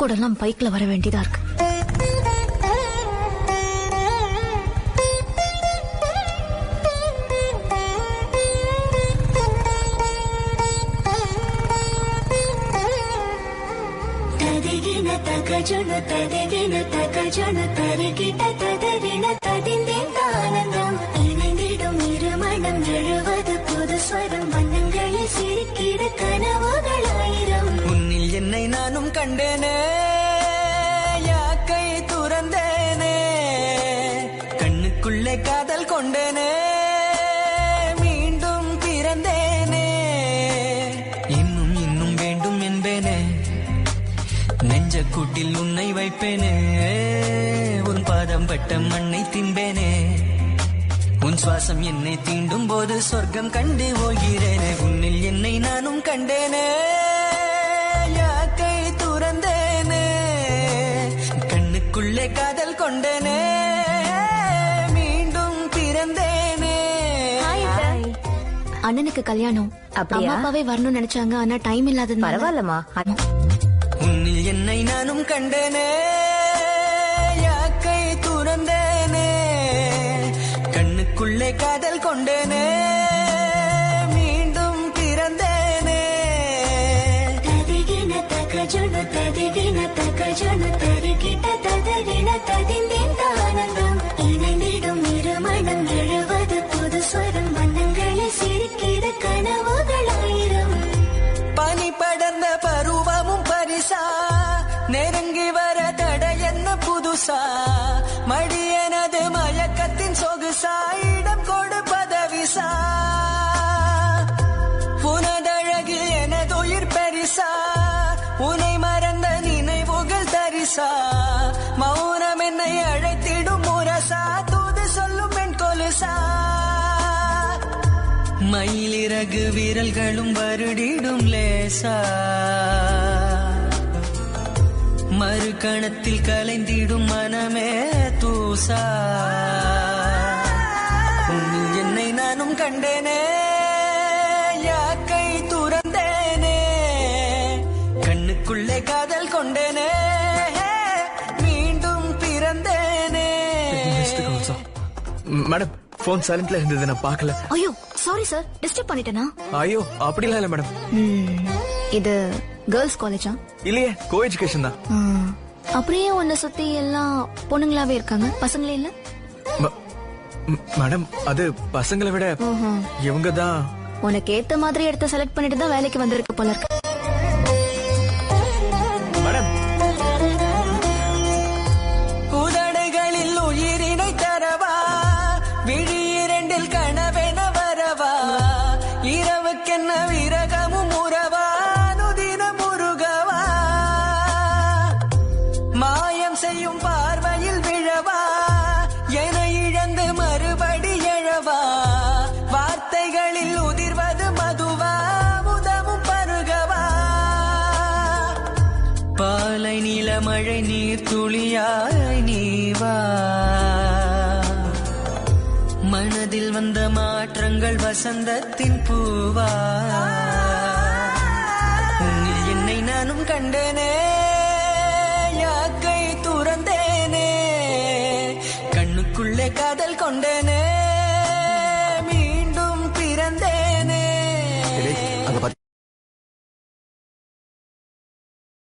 கூடலாம் பைக்ல வர வேண்டியதா இருக்கு. இணைந்திடும் இருமணம் எழுவது புது ஸ்வரம் வண்ணங்களில் சிரிக்கிட கனவுகளாயிரம். உன்னில் என்னை நானும் கண்டேனே, யாக்கை துறந்தேனே, கண்ணுக்குள்ளே காதல் கொண்டேனே, மீண்டும் பிறந்தேனே, இன்னும் இன்னும் வேண்டும் என்பேனே, நெஞ்ச கூட்டில் உன்னை வைப்பேனே, உன் பாதம் பட்ட மண்ணை தின்பேனே, உன் சுவாசம் என்னை தீண்டும் போது சொர்க்கம் கண்டு ஓகிறேனே. உன்னில் என்னை நானும் கண்டேனே, யாக்கை துறந்தேனே, கண்ணுக்குள்ளே காதல் கொண்டேனே, மீண்டும் பிறந்தேனே. அண்ணனுக்கு கல்யாணம். அம்மா அப்பாவே வரணும்னு நினைச்சாங்க, ஆனா டைம் இல்லாத. பரவாயில்லமா. உன்னில் என்னை நானும் கண்டேனே, யாக்கை துறந்தேனே, கண்ணுக்குள்ளே காதல் கொண்டேனே, மீண்டும் பிறந்தேனே. ததிகின தகஜுன ததிகின தகஜுன தருகிட்ட ததறின ததிந்தேன் ஆனந்தம். இணைந்திடும் இருமணம் எழுவது புது ஸ்வரம் வண்ணங்களில் சிரிக்கிற கனவுகளாயிரம். பனி படர்ந்த பருவமும் பரிசா, நெருங்கி வர தடை என்ன புதுசா, மடியனது மயக்கத்தின் சொகுசா, இடம் கொடு பதவிசா, புனதழகு எனதுயிர் பெரிசா, உனை மறந்த நினைவுகள் தரிசா, மௌனம் என்னை அழைத்திடும் முரசா, தூது சொல்லும் பெண் கொலுசா, மயிலிறகு வீரல்களும் வருடிடும் லேசா, மறு கணத்தில் கலைந்திடும் மனமே தூசா. உன்னில் என்னை நானும் கண்டேனே, யாக்கை துறந்தேனே, கண்ணுக்குள்ளே காதல் கொண்டேனே, மீண்டும் பிறந்தேனே. மேடம், போன் சைலண்ட்ல இருந்தது, நான் பார்க்கல. ஐயோ சாரி சார், டிஸ்டர்ப் பண்ணிட்டேனா? ஐயோ அப்படிலாம் இல்ல மேடம். இது கேர்ள்ஸ் காலேஜா? இல்லையே, கோ எஜுகேஷன் தான். அப்படியே உன்னை சுத்தி எல்லாம் பொண்ணுங்களாவே இருக்காங்க, பசங்களே இல்ல? மேடம், அது பசங்களை விட இவங்க தான். உனக்கு ஏத்த மாதிரி எடுத்து செலக்ட் பண்ணிட்டு தான் வேலைக்கு வந்திருக்கு போல இருக்கு. மேடம், உதடுகளில் உயிரினை தரவா, விழி இரண்டில் கனவென வரவா, இரவுக்கென்ன விரகமும் உறவா, நுதினம் உருகவா, மாயம் செய்யும் பார்வையில் விழவா, என இழந்து மறுபடி எழவா, வார்த்தைகளில் உதிர்வது மதுவா, முதமும் பருகவா, பாலை நீல மழை நீர் துளியாய் நீவா, மனதில் வந்த மாற்றங்கள் வசந்தத்தின் பூவா, உன்னில் என்னை நானும் கண்டேனே, யாக்கை துறந்தேனே, கண்ணுக்குள்ளே காதல் கொண்டேனே,